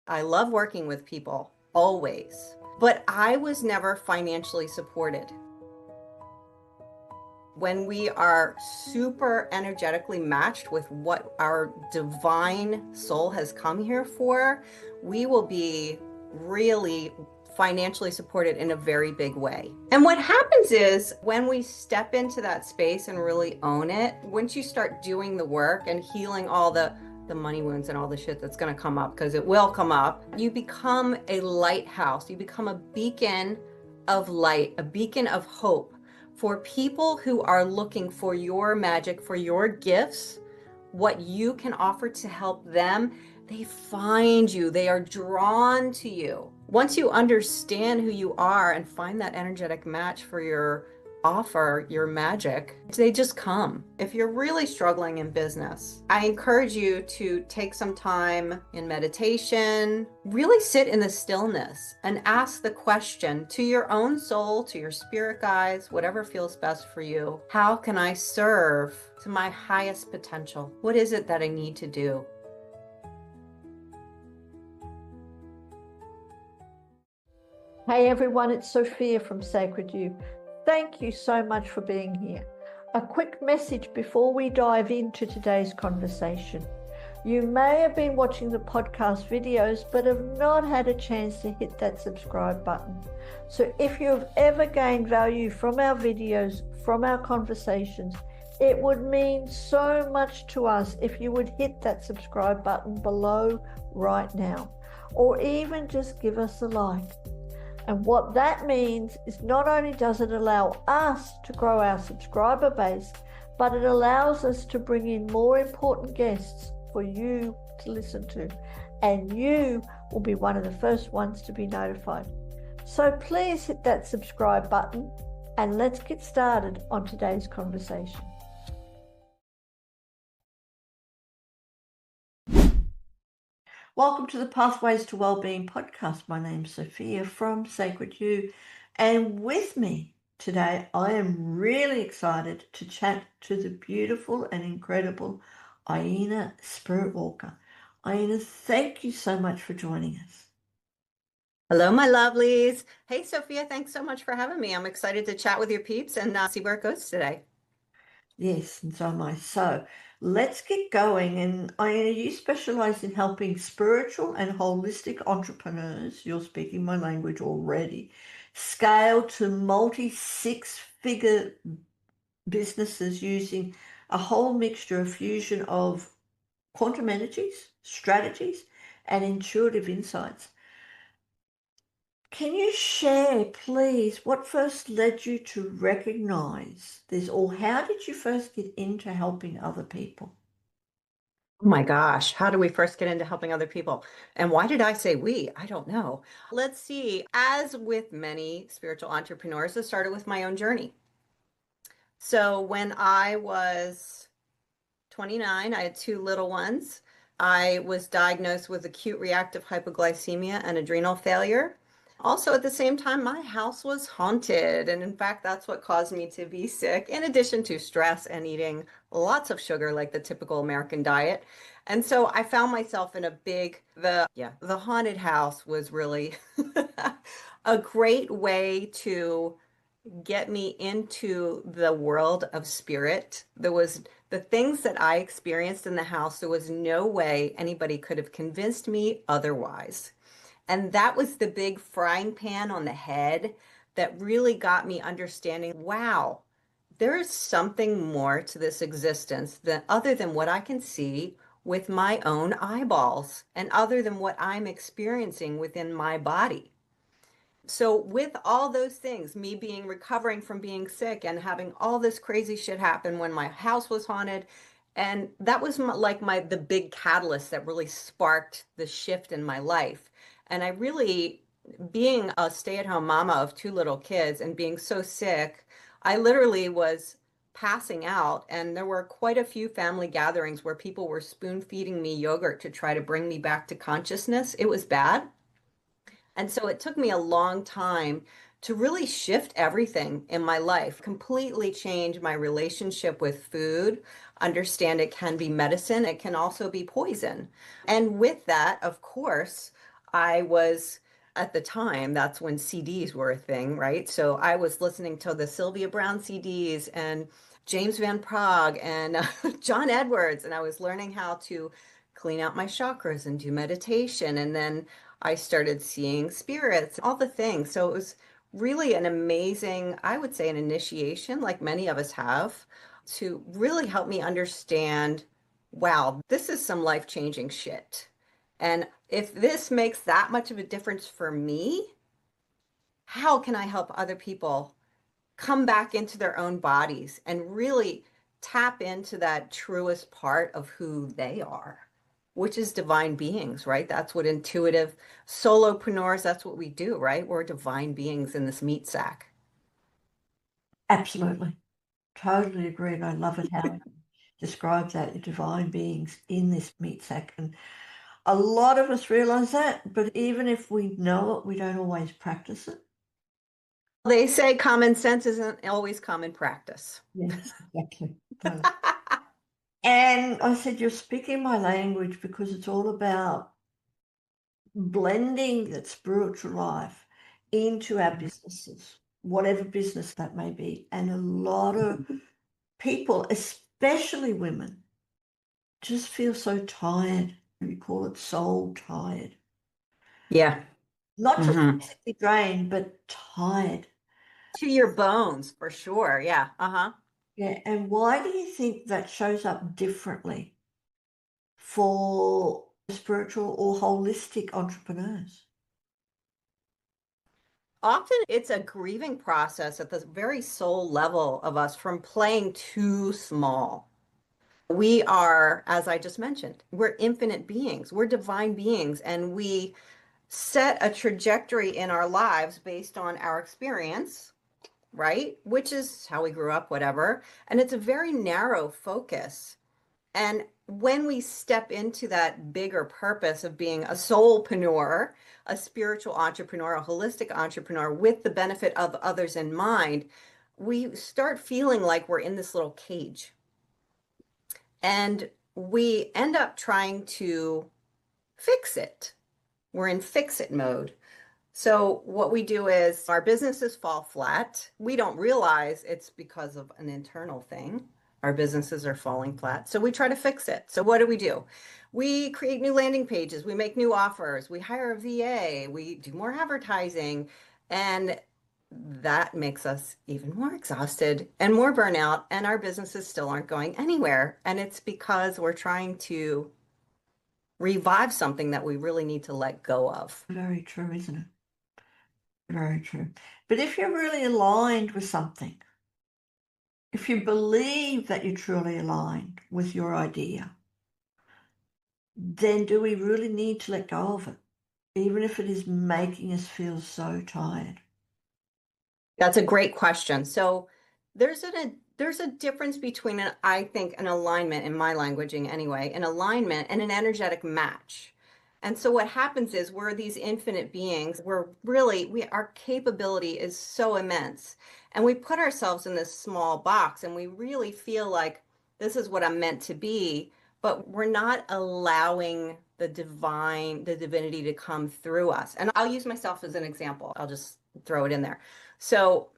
I love working with people, always. But I was never financially supported. When we are super energetically matched with what our divine soul has come here for, we will be really financially supported in a very big way. And what happens is when we step into that space and really own it, once you start doing the work and healing all the money wounds and all the shit that's going to come up, because it will come up, you become a lighthouse. You become a beacon of light, a beacon of hope for people who are looking for your magic, for your gifts, what you can offer to help them. They find you, they are drawn to you. Once you understand who you are and find that energetic match for your offer, your magic, they just come. If you're really struggling in business, I encourage you to take some time in meditation, really sit in the stillness and ask the question to your own soul, to your spirit guides, whatever feels best for you. How can I serve to my highest potential? What is it that I need to do? Hey everyone, it's Sophia from Sacred You. Thank you so much for being here. A quick message before we dive into today's conversation. You may have been watching the podcast videos but have not had a chance to hit that subscribe button. So if you've ever gained value from our videos, from our conversations, it would mean so much to us if you would hit that subscribe button below right now, or even just give us a like. And what that means is not only does it allow us to grow our subscriber base, but it allows us to bring in more important guests for you to listen to. And you will be one of the first ones to be notified. So please hit that subscribe button and let's get started on today's conversation. Welcome to the Pathways to Wellbeing podcast. My name's Sophia from Sacred You, and with me today I am really excited to chat to the beautiful and incredible Iena Spirit Walker. Iena, thank you so much for joining us. Hello, my lovelies. Hey, Sophia, thanks so much for having me. I'm excited to chat with your peeps and see where it goes today. Yes, and so am I. So let's get going. And Iena, you specialize in helping spiritual and holistic entrepreneurs, you're speaking my language already, scale to multi-six-figure businesses using a whole mixture of fusion of quantum energies, strategies, and intuitive insights. Can you share, please, what first led you to recognize this, or how did you first get into helping other people? Oh my gosh, how do we first get into helping other people? And why did I say we? I don't know. Let's see. As with many spiritual entrepreneurs, it started with my own journey. So when I was 29, I had two little ones. I was diagnosed with acute reactive hypoglycemia and adrenal failure. Also, at the same time, my house was haunted. And in fact, that's what caused me to be sick, in addition to stress and eating lots of sugar, like the typical American diet. And so I found myself in the haunted house was really a great way to get me into the world of spirit. There was the things that I experienced in the house, there was no way anybody could have convinced me otherwise. And that was the big frying pan on the head that really got me understanding, wow, there is something more to this existence than other than what I can see with my own eyeballs and other than what I'm experiencing within my body. So with all those things, me being recovering from being sick and having all this crazy shit happen when my house was haunted, and that was the big catalyst that really sparked the shift in my life. And I really, being a stay-at-home mama of two little kids and being so sick, I literally was passing out, and there were quite a few family gatherings where people were spoon feeding me yogurt to try to bring me back to consciousness. It was bad. And so it took me a long time to really shift everything in my life, completely change my relationship with food, understand it can be medicine, it can also be poison. And with that, of course, I was at the time, that's when CDs were a thing, right? So I was listening to the Sylvia Brown CDs and James Van Praagh and John Edwards, and I was learning how to clean out my chakras and do meditation. And then I started seeing spirits, all the things. So it was really an amazing, I would say, an initiation, like many of us have, to really help me understand, wow, this is some life-changing shit. And if this makes that much of a difference for me, how can I help other people come back into their own bodies and really tap into that truest part of who they are, which is divine beings, right? That's what intuitive solopreneurs, that's what we do, right? We're divine beings in this meat sack. Absolutely. Totally agree. And I love it how it describes that, the divine beings in this meat sack. And a lot of us realize that, but even if we know it, we don't always practice it. They say common sense isn't always common practice. Yes, exactly. And I said, you're speaking my language because it's all about blending that spiritual life into our businesses, whatever business that may be. And a lot of people, especially women, just feel so tired. We call it soul tired. Yeah. Not just Hmm. physically drained, but tired. To your bones, for sure. Yeah. Uh-huh. Yeah. And why do you think that shows up differently for spiritual or holistic entrepreneurs? Often it's a grieving process at the very soul level of us from playing too small. We are, as I just mentioned, we're infinite beings, we're divine beings, and we set a trajectory in our lives based on our experience, right? Which is how we grew up, whatever. And it's a very narrow focus. And when we step into that bigger purpose of being a soulpreneur, a spiritual entrepreneur, a holistic entrepreneur with the benefit of others in mind, we start feeling like we're in this little cage. And we end up trying to fix it. We're in fix it mode. So what we do is our businesses fall flat. We don't realize it's because of an internal thing. Our businesses are falling flat. So we try to fix it. So what do? We create new landing pages. We make new offers. We hire a VA. We do more advertising. And that makes us even more exhausted and more burnout. And our businesses still aren't going anywhere. And it's because we're trying to revive something that we really need to let go of. Very true, isn't it? Very true. But if you're really aligned with something, if you believe that you're truly aligned with your idea, then do we really need to let go of it, even if it is making us feel so tired? That's a great question. So there's a difference between I think an alignment in my languaging anyway, an alignment and an energetic match. And so what happens is we're these infinite beings. Our capability is so immense. And we put ourselves in this small box and we really feel like this is what I'm meant to be, but we're not allowing the divinity to come through us. And I'll use myself as an example. I'll just throw it in there. So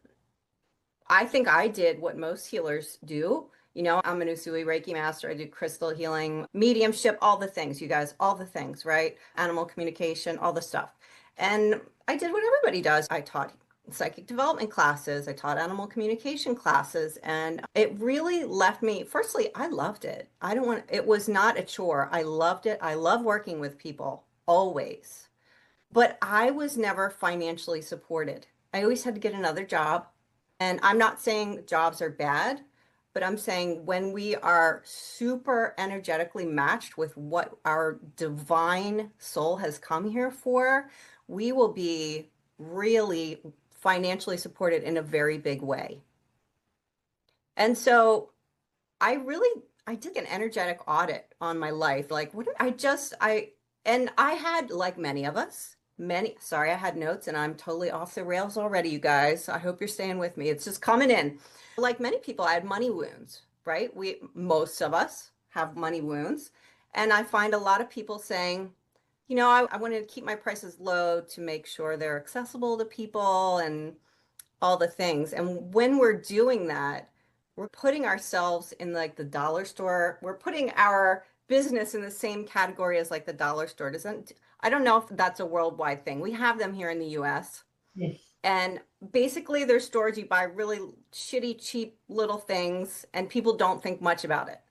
I think I did what most healers do. You know, I'm an Usui Reiki master. I do crystal healing, mediumship, all the things, you guys, all the things, right? Animal communication, all the stuff. And I did what everybody does. I taught psychic development classes, I taught animal communication classes, and it really left me, firstly, I loved it. I don't want, it was not a chore. I loved it. I love working with people, always. But I was never financially supported. I always had to get another job. And I'm not saying jobs are bad, but I'm saying when we are super energetically matched with what our divine soul has come here for, we will be really financially supported in a very big way. And so I did an energetic audit on my life. Like, what I just, and I had, like many of us, sorry, I had notes and I'm totally off the rails already, you guys. I hope you're staying with me. It's just coming in. Like many people, I had money wounds, right? Most of us have money wounds. And I find a lot of people saying, I wanted to keep my prices low to make sure they're accessible to people and all the things. And when we're doing that, we're putting ourselves in like the dollar store. We're putting our business in the same category as like the dollar store. Doesn't, I don't know if that's a worldwide thing. We have them here in the US. Yes. And basically, they're stores you buy really shitty, cheap little things, and people don't think much about it.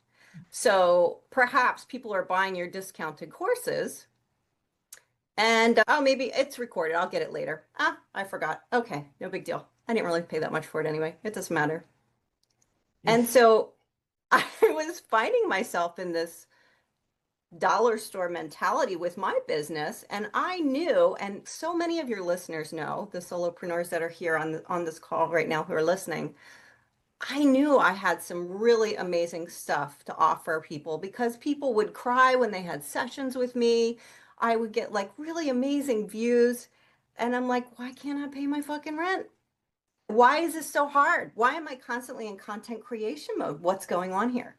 So perhaps people are buying your discounted courses and oh, maybe it's recorded. I'll get it later. Ah, I forgot. Okay, no big deal. I didn't really pay that much for it anyway. It doesn't matter. And Yes. so I was finding myself in this dollar store mentality with my business. And I knew, and so many of your listeners know, the solopreneurs that are here on this call right now who are listening, I knew I had some really amazing stuff to offer people because people would cry when they had sessions with me. I would get like really amazing views. And I'm like, why can't I pay my fucking rent? Why is this so hard? Why am I constantly in content creation mode? What's going on here?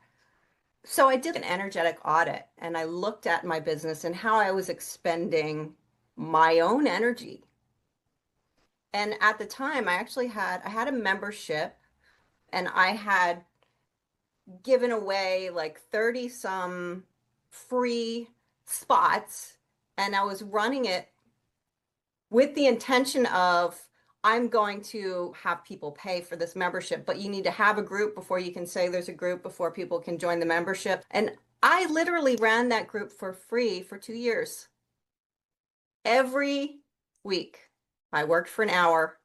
So I did an energetic audit and I looked at my business and how I was expending my own energy. And at the time, I had a membership and I had given away like 30 some free spots and I was running it with the intention of I'm going to have people pay for this membership, but you need to have a group before you can say there's a group before people can join the membership. And I literally ran that group for free for 2 years. Every week, I worked for an hour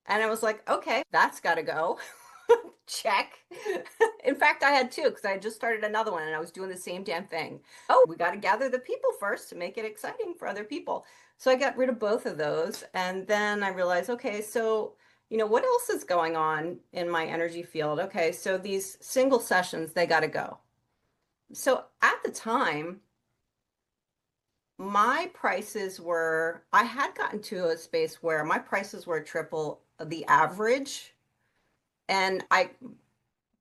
and I was like, okay, that's got to go. Check. In fact, I had two because I had just started another one and I was doing the same damn thing. Oh, we got to gather the people first to make it exciting for other people. So I got rid of both of those. And then I realized, okay, so, what else is going on in my energy field? Okay, so these single sessions, they got to go. So at the time, I had gotten to a space where my prices were triple the average. And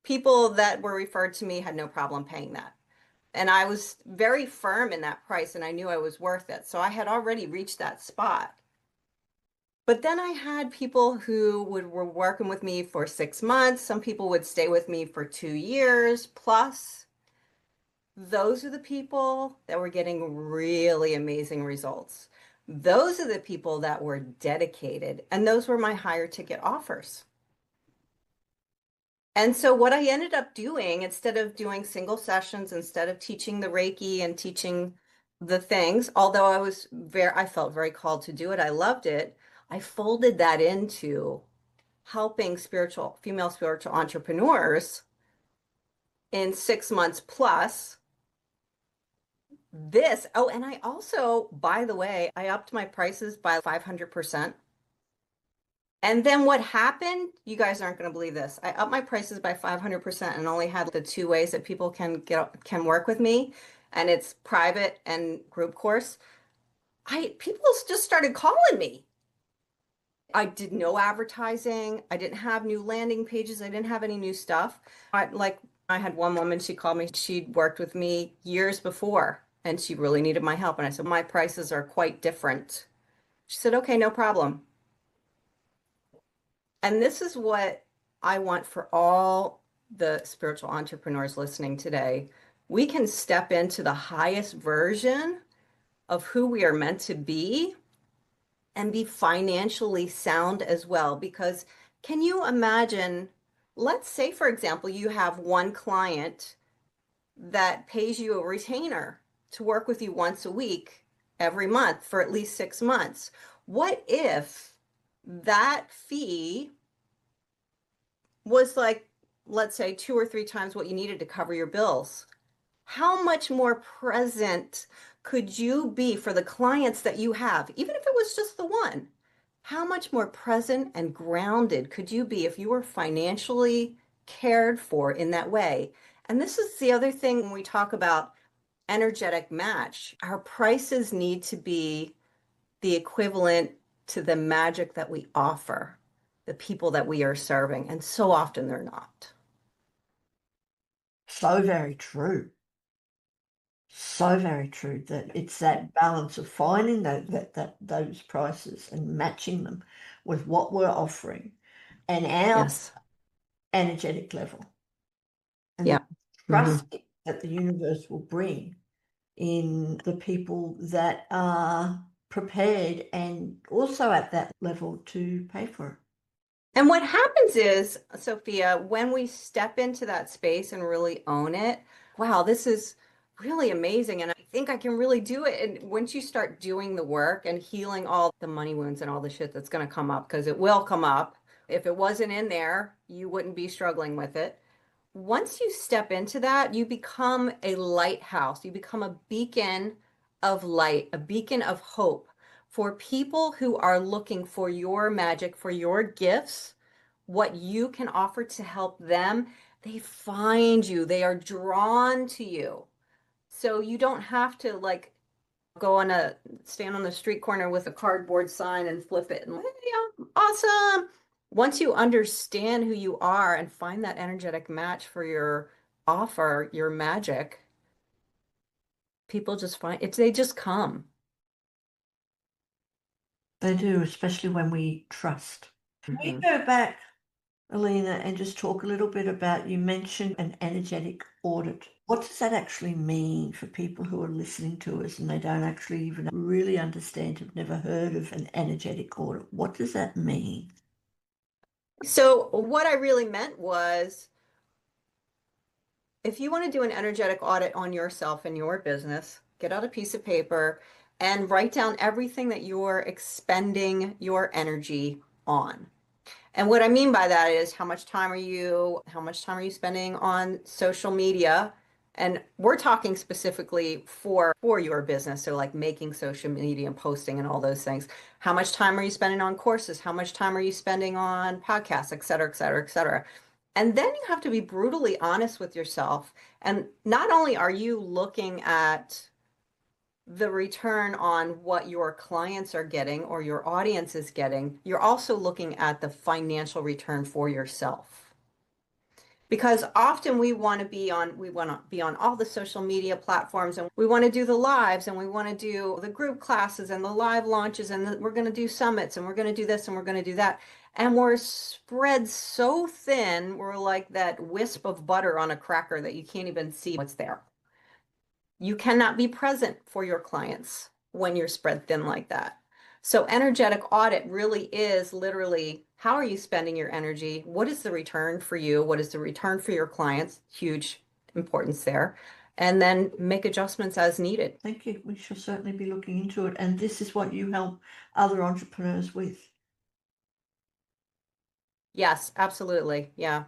people that were referred to me had no problem paying that. And I was very firm in that price and I knew I was worth it. So I had already reached that spot. But then I had people who were working with me for 6 months. Some people would stay with me for 2 years plus. Those are the people that were getting really amazing results. Those are the people that were dedicated, and those were my higher ticket offers. And so what I ended up doing, instead of doing single sessions, instead of teaching the Reiki and teaching the things, although I felt very called to do it, I loved it, I folded that into helping female spiritual entrepreneurs in 6 months plus. Oh, and I also, by the way, I upped my prices by 500%. And then what happened? You guys aren't going to believe this. I upped my prices by 500% and only had the two ways that people can work with me, and it's private and group course. People just started calling me. I did no advertising. I didn't have new landing pages. I didn't have any new stuff. I had one woman, she called me. She'd worked with me years before and she really needed my help. And I said, my prices are quite different. She said, okay, no problem. And this is what I want for all the spiritual entrepreneurs listening today. We can step into the highest version of who we are meant to be and be financially sound as well. Because can you imagine, let's say, for example, you have one client that pays you a retainer to work with you once a week every month for at least 6 months. What if that fee was like, let's say, two or three times what you needed to cover your bills? How much more present could you be for the clients that you have, even if it was just the one? How much more present and grounded could you be if you were financially cared for in that way? And this is the other thing when we talk about energetic match. Our prices need to be the equivalent to the magic that we offer the people that we are serving. And so often they're not. So very true. So very true that it's that balance of finding those prices and matching them with what we're offering and our Yes. energetic level, and then Yeah. Hmm. trusting that the universe will bring in the people that are prepared and also at that level to pay for it. And what happens is, Sophia, when we step into that space and really own it, wow, this is really amazing. And I think I can really do it. And once you start doing the work and healing all the money wounds and all the shit that's going to come up, because it will come up. If it wasn't in there, you wouldn't be struggling with it. Once you step into that, you become a lighthouse. You become a beacon of light, a beacon of hope for people who are looking for your magic, for your gifts, what you can offer to help them. They find you, they are drawn to you. So you don't have to like go on a stand on the street corner with a cardboard sign and flip it and yeah, awesome. Once you understand who you are and find that energetic match for your offer, your magic, people just find it, they just come. They do, especially when we trust. Can we Mhm. go back, Alina, and just talk a little bit about, you mentioned an energetic audit. What does that actually mean for people who are listening to us and they don't actually even really understand, have never heard of an energetic audit? What does that mean? So what I really meant was if you want to do an energetic audit on yourself and your business, get out a piece of paper and write down everything that you're expending your energy on. And what I mean by that is how much time are you spending on social media? And we're talking specifically for your business, so like making social media and posting and all those things. How much time are you spending on courses? How much time are you spending on podcasts, et cetera, et cetera, et cetera? And then you have to be brutally honest with yourself. And not only are you looking at the return on what your clients are getting or your audience is getting, you're also looking at the financial return for yourself. Because often we want to be on all the social media platforms and we want to do the lives and we want to do the group classes and the live launches and we're going to do summits and we're going to do this and we're going to do that. And we're spread so thin, we're like that wisp of butter on a cracker that you can't even see what's there. You cannot be present for your clients when you're spread thin like that. So energetic audit really is literally how are you spending your energy? What is the return for you? What is the return for your clients? Huge importance there. And then make adjustments as needed. Thank you. We shall certainly be looking into it. And this is what you help other entrepreneurs with. Yes, absolutely. Yeah.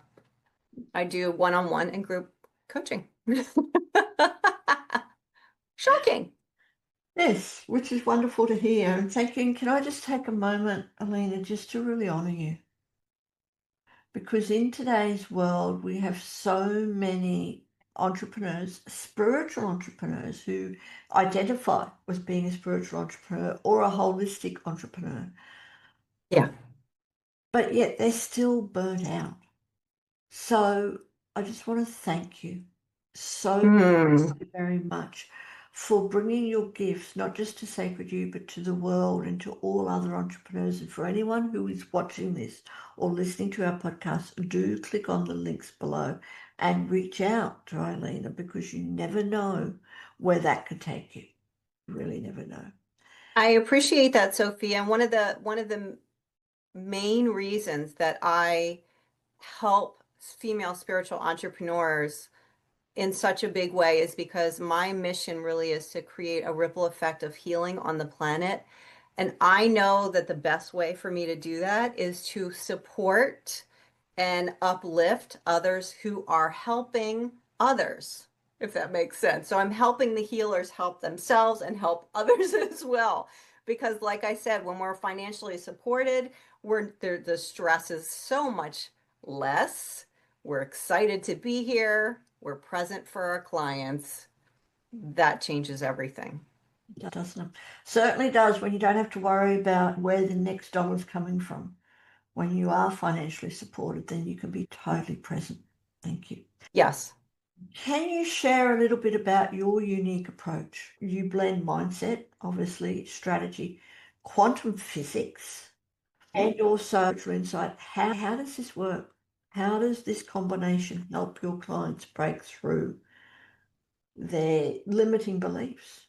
I do one-on-one and group coaching. Shocking. Yes, which is wonderful to hear. And thank you. And can I just take a moment, Alina, just to really honor you? Because in today's world, we have so many entrepreneurs, spiritual entrepreneurs, who identify as being a spiritual entrepreneur or a holistic entrepreneur, Yeah. but yet they're still burnt out. So I just want to thank you so Hmm. very much for bringing your gifts, not just to Sacred You, but to the world and to all other entrepreneurs. And for anyone who is watching this or listening to our podcast, do click on the links below and reach out to Iena, because you never know where that could take you. You really never know. I appreciate that, Sophie. And one of the main reasons that I help female spiritual entrepreneurs in such a big way is because my mission really is to create a ripple effect of healing on the planet. And I know that the best way for me to do that is to support and uplift others who are helping others, if that makes sense. So I'm helping the healers help themselves and help others as well. Because, like I said, when we're financially supported, the stress is so much less. We're excited to be here. We're present for our clients. That changes everything. Doesn't it? Certainly does, when you don't have to worry about where the next dollar's coming from. When you are financially supported, then you can be totally present. Thank you. Yes. Can you share a little bit about your unique approach? You blend mindset, obviously, strategy, quantum physics, and also spiritual insight. How does this work? How does this combination help your clients break through their limiting beliefs?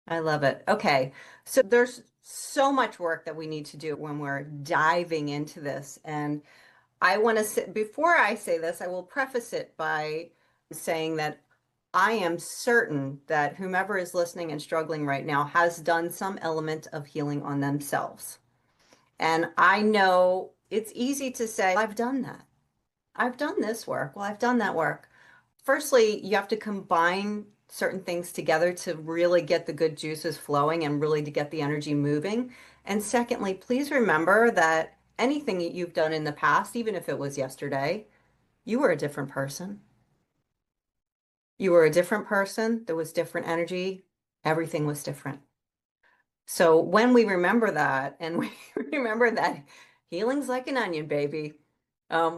I love it. Okay. So there's so much work that we need to do when we're diving into this. And I want to say, before I say this, I will preface it by saying that I am certain that whomever is listening and struggling right now has done some element of healing on themselves. And I know it's easy to say, I've done that. I've done this work. Well, I've done that work. Firstly, you have to combine certain things together to really get the good juices flowing and really to get the energy moving. And secondly, please remember that anything that you've done in the past, even if it was yesterday, you were a different person. You were a different person. There was different energy. Everything was different. So when we remember that and we remember that healing's like an onion, baby,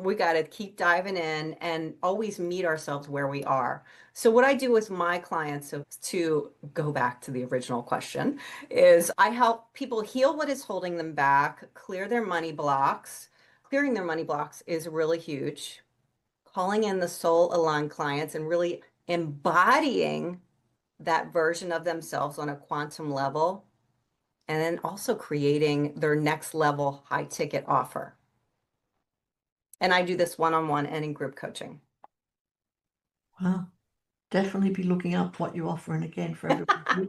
we got to keep diving in and always meet ourselves where we are. So what I do with my clients, so to go back to the original question, is I help people heal what is holding them back, clear their money blocks. Clearing their money blocks is really huge. Calling in the soul aligned clients and really embodying that version of themselves on a quantum level and then also creating their next level high ticket offer. And I do this one-on-one and in group coaching. Well, definitely be looking up what you offer. And again, for everyone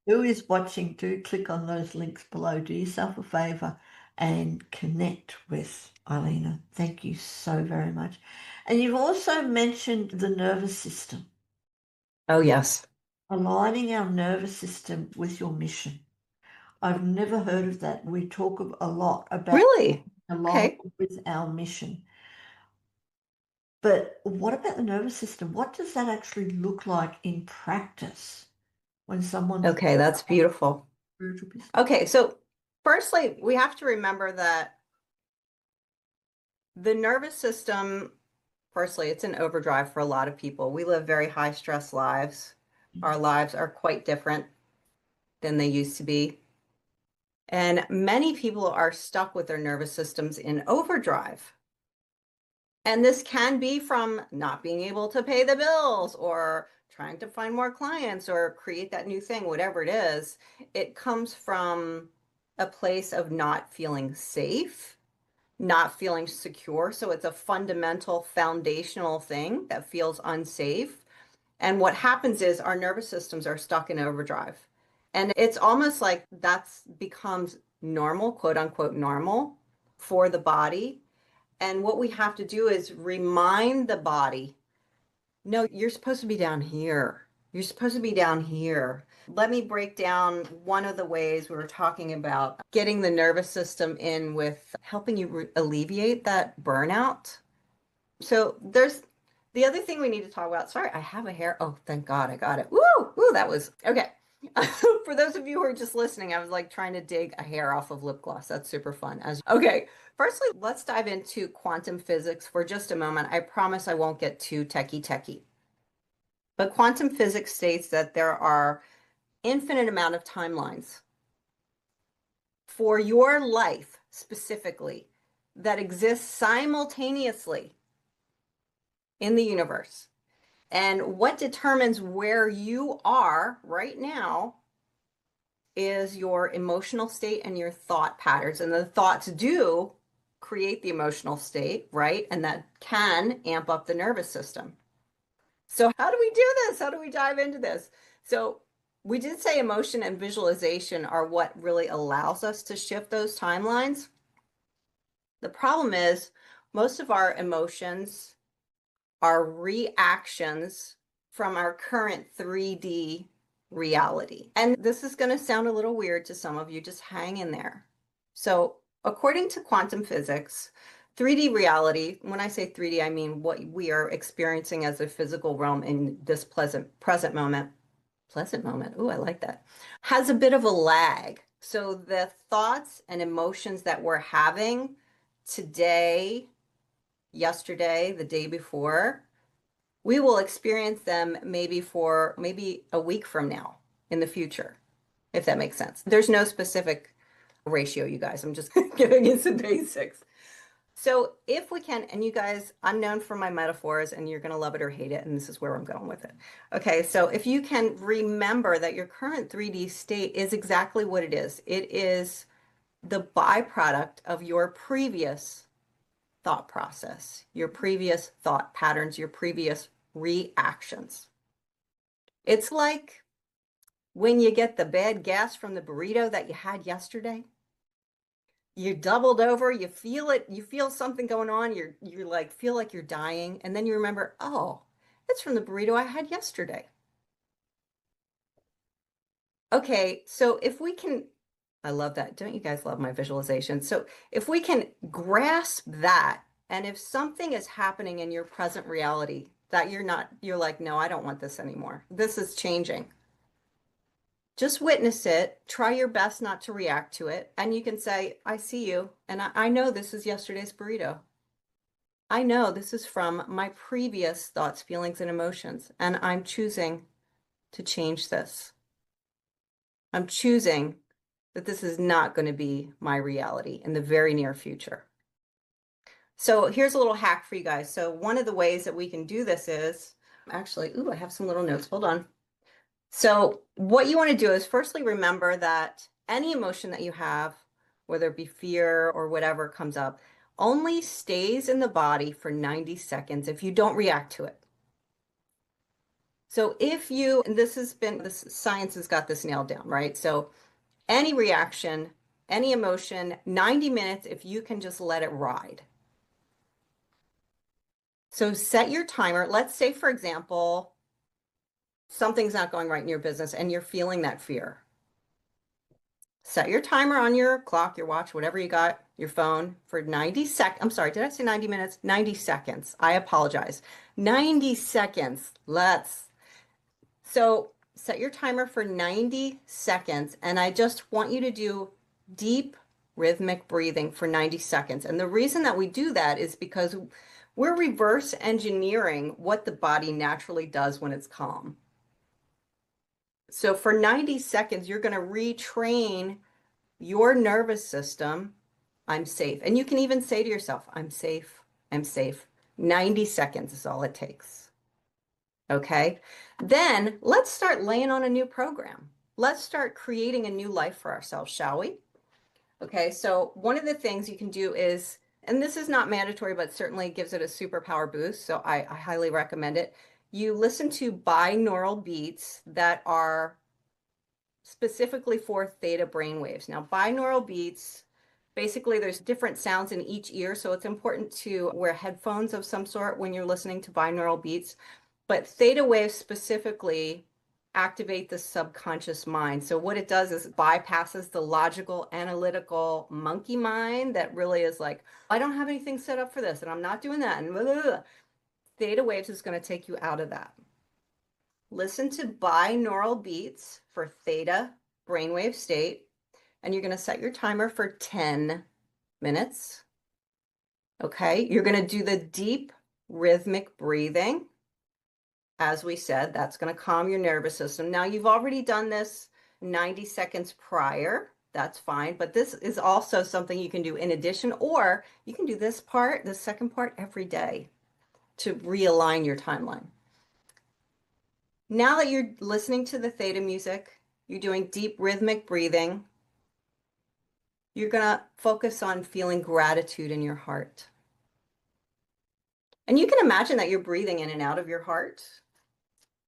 who is watching, do click on those links below. Do yourself a favor and connect with Iena. Thank you so very much. And you've also mentioned the nervous system, Oh, yes. aligning our nervous system with your mission. I've never heard of that. We talk a lot about Really? along Okay. with our mission. But what about the nervous system? What does that actually look like in practice when someone's Okay, that's beautiful. spiritual business? Okay, so firstly, we have to remember that the nervous system, firstly, it's an overdrive for a lot of people. We live very high stress lives. Our lives are quite different than they used to be. And many people are stuck with their nervous systems in overdrive. And this can be from not being able to pay the bills or trying to find more clients or create that new thing, whatever it is. It comes from a place of not feeling safe, not feeling secure. So it's a fundamental, foundational thing that feels unsafe. And what happens is our nervous systems are stuck in overdrive. And it's almost like that's becomes normal, quote unquote, normal for the body. And what we have to do is remind the body, no, you're supposed to be down here. You're supposed to be down here. Let me break down one of the ways we were talking about getting the nervous system in with helping you alleviate that burnout. So there's the other thing we need to talk about. Sorry, I have a hair. Oh, thank God I got it. Woo, woo, that was okay. For those of you who are just listening, I was like trying to dig a hair off of lip gloss. That's super fun. As okay, firstly, let's dive into quantum physics for just a moment. I promise I won't get too techie. But quantum physics states that there are infinite amount of timelines for your life specifically that exist simultaneously in the universe. And what determines where you are right now is your emotional state and your thought patterns. And the thoughts do create the emotional state, right? And that can amp up the nervous system. So, how do we do this? How do we dive into this? So, we did say emotion and visualization are what really allows us to shift those timelines. The problem is, most of our emotions are reactions from our current 3D reality. And this is going to sound a little weird to some of you, just hang in there. So, according to quantum physics, 3D reality, when I say 3D, I mean what we are experiencing as a physical realm in this present moment. Pleasant moment. Ooh, I like that. Has a bit of a lag. So the thoughts and emotions that we're having today, yesterday, the day before, we will experience them maybe a week from now in the future, if that makes sense. There's no specific ratio, you guys. I'm just giving you some basics. So if we can, and you guys, I'm known for my metaphors, and you're going to love it or hate it, and this is where I'm going with it. Okay, so if you can remember that your current 3D state is exactly what it is the byproduct of your previous thought process, your previous thought patterns, your previous reactions. It's like when you get the bad gas from the burrito that you had yesterday. You doubled over, you feel it, you feel something going on, you're like feel like you're dying, and then you remember, oh, it's from the burrito I had yesterday. Okay, so if we can, I love that. Don't you guys love my visualization? So if we can grasp that, and if something is happening in your present reality that you're like, no, I don't want this anymore. This is changing. Just witness it. Try your best not to react to it. And you can say, I see you. And I know this is yesterday's burrito. I know this is from my previous thoughts, feelings, and emotions. And I'm choosing to change this. I'm choosing that this is not going to be my reality in the very near future. So here's a little hack for you guys. So one of the ways that we can do this is actually, ooh, I have some little notes. Hold on. So what you want to do is firstly remember that any emotion that you have, whether it be fear or whatever comes up, only stays in the body for 90 seconds if you don't react to it. So if you, and this science has got this nailed down, right? So any reaction, any emotion, 90 minutes if you can just let it ride. So set your timer. Let's say, for example, something's not going right in your business and you're feeling that fear. Set your timer on your clock, your watch, whatever you got, your phone for 90 seconds. I'm sorry, did I say 90 minutes? 90 seconds. I apologize. 90 seconds. So set your timer for 90 seconds. And I just want you to do deep rhythmic breathing for 90 seconds. And the reason that we do that is because we're reverse engineering what the body naturally does when it's calm. So for 90 seconds, you're going to retrain your nervous system. I'm safe. And you can even say to yourself, I'm safe. I'm safe. 90 seconds is all it takes. Okay. Then let's start laying on a new program. Let's start creating a new life for ourselves, shall we? Okay. So one of the things you can do is, and this is not mandatory, but certainly gives it a superpower boost. So I highly recommend it. You listen to binaural beats that are specifically for theta brainwaves. Now, binaural beats, basically there's different sounds in each ear, so it's important to wear headphones of some sort when you're listening to binaural beats. But theta waves specifically activate the subconscious mind. So what it does is it bypasses the logical, analytical monkey mind that really is like, I don't have anything set up for this, and I'm not doing that, and blah, blah, blah. Theta waves is going to take you out of that. Listen to binaural beats for theta brainwave state, and you're going to set your timer for 10 minutes. Okay, you're going to do the deep rhythmic breathing. As we said, that's going to calm your nervous system. Now, you've already done this 90 seconds prior. That's fine, but this is also something you can do in addition, or you can do this part, the second part, every day to realign your timeline. Now that you're listening to the theta music, you're doing deep rhythmic breathing, you're going to focus on feeling gratitude in your heart. And you can imagine that you're breathing in and out of your heart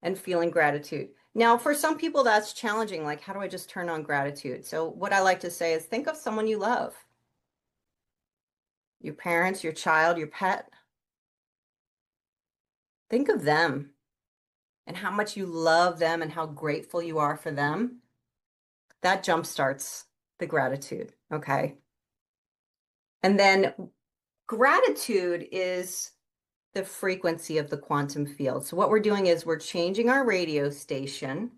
and feeling gratitude. Now, for some people, that's challenging. Like, how do I just turn on gratitude? So what I like to say is think of someone you love. Your parents, your child, your pet. Think of them and how much you love them and how grateful you are for them. That jumpstarts the gratitude, okay? And then gratitude is the frequency of the quantum field. So what we're doing is we're changing our radio station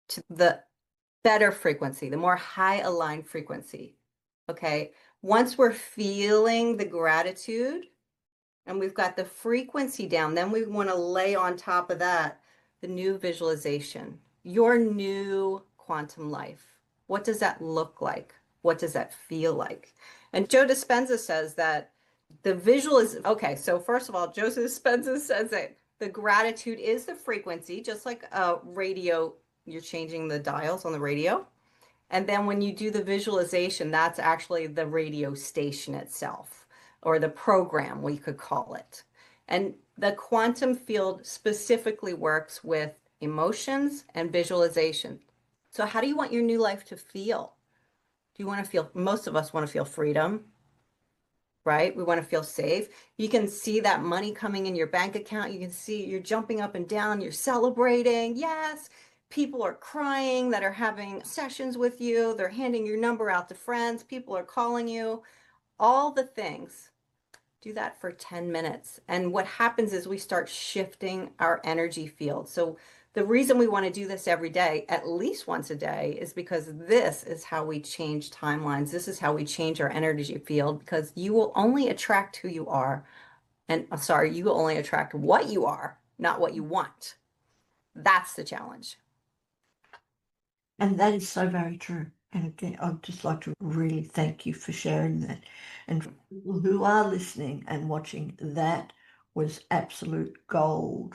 to the better frequency, the more high aligned frequency. Okay. Once we're feeling the gratitude, and we've got the frequency down. Then we want to lay on top of that the new visualization, your new quantum life. What does that look like? What does that feel like? And Joe Dispenza says that the visual is okay. So, first of all, Joe Dispenza says that the gratitude is the frequency, just like a radio, you're changing the dials on the radio. And then when you do the visualization, that's actually the radio station itself, or the program, we could call it. And the quantum field specifically works with emotions and visualization. So, how do you want your new life to feel? Do you want to feel, most of us want to feel freedom, right? We want to feel safe. You can see that money coming in your bank account. You can see you're jumping up and down, you're celebrating. Yes, people are crying that are having sessions with you. They're handing your number out to friends. People are calling you. All the things. Do that for 10 minutes. And what happens is we start shifting our energy field. So the reason we want to do this every day, at least once a day, is because this is how we change timelines. This is how we change our energy field, because you will only attract who you are. And sorry, you will only attract what you are, not what you want. That's the challenge. And that is so very true. And again, I'd just like to really thank you for sharing that. And for people who are listening and watching, that was absolute gold,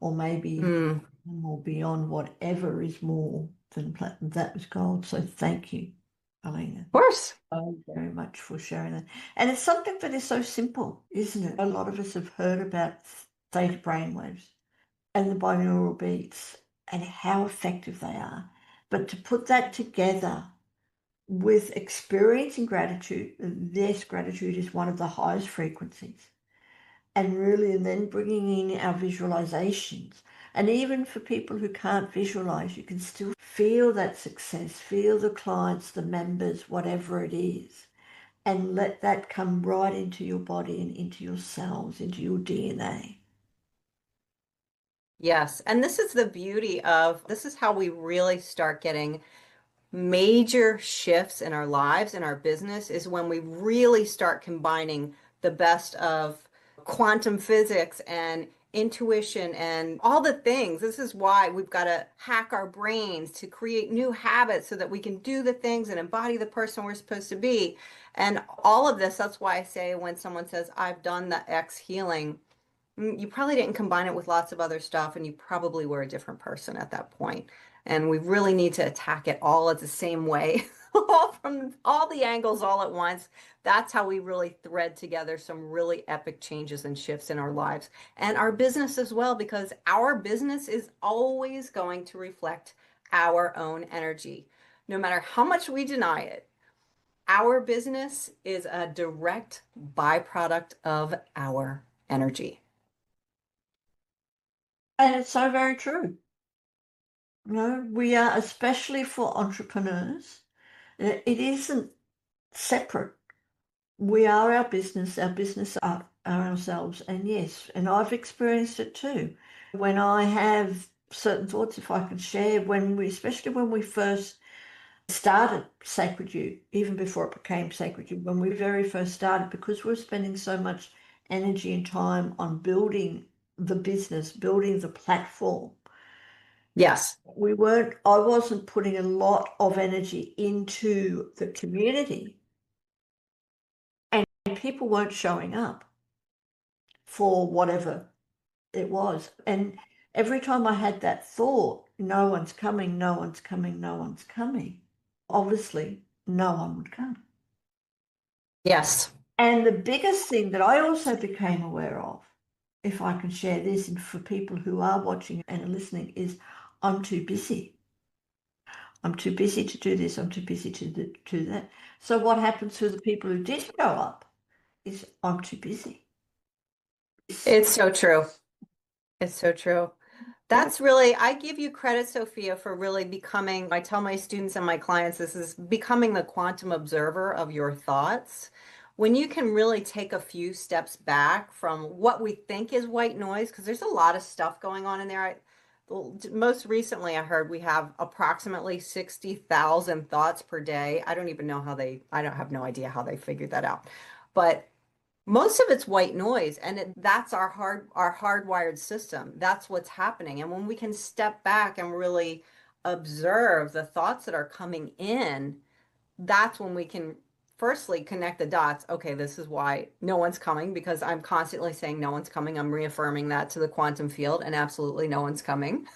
or maybe even Mm, of more beyond whatever is more than platinum. That was gold. So thank you, Elena, course. so very much for sharing that. And it's something that is so simple, isn't it? A lot of us have heard about theta brainwaves and the binaural beats and how effective they are. But to put that together with experiencing gratitude, yes, gratitude is one of the highest frequencies. And really, and then bringing in our visualizations. And even for people who can't visualize, you can still feel that success, feel the clients, the members, whatever it is, and let that come right into your body and into your cells, into your DNA. Yes. And this is the beauty of this is how we really start getting major shifts in our lives and our business is when we really start combining the best of quantum physics and intuition and all the things. This is why we've got to hack our brains to create new habits so that we can do the things and embody the person we're supposed to be. And all of this, that's why I say when someone says, I've done the X healing, you probably didn't combine it with lots of other stuff, and you probably were a different person at that point. And we really need to attack it all at the same way, all from all the angles all at once. That's how we really thread together some really epic changes and shifts in our lives and our business as well, because our business is always going to reflect our own energy. No matter how much we deny it, our business is a direct byproduct of our energy. And it's so very true. We are, especially for entrepreneurs, it isn't separate. We are our business are ourselves. And yes, and I've experienced it too. When I have certain thoughts, if I can share, especially when we first started Sacred You, even before it became Sacred You, when we very first started, because we were spending so much energy and time on building the business, building the platform, Yes. I wasn't putting a lot of energy into the community, and people weren't showing up for whatever it was. And every time I had that thought, no one's coming, no one's coming, no one's coming, obviously no one would come. Yes. And the biggest thing that I also became aware of, if I can share this, and for people who are watching and are listening, is I'm too busy. I'm too busy to do this. I'm too busy to do that. So what happens to the people who did show up is I'm too busy. It's so true. It's so true. Yeah. That's really, I give you credit, Sophia, for really becoming, I tell my students and my clients, this is becoming the quantum observer of your thoughts. When you can really take a few steps back from what we think is white noise, because there's a lot of stuff going on in there. Most recently, I heard we have approximately 60,000 thoughts per day. I don't even know how I don't have no idea how they figured that out. But Most of it's white noise, and that's our hardwired system. That's what's happening. And when we can step back and really observe the thoughts that are coming in, that's when we can firstly connect the dots. Okay, this is why no one's coming, because I'm constantly saying no one's coming. I'm reaffirming that to the quantum field, and absolutely no one's coming.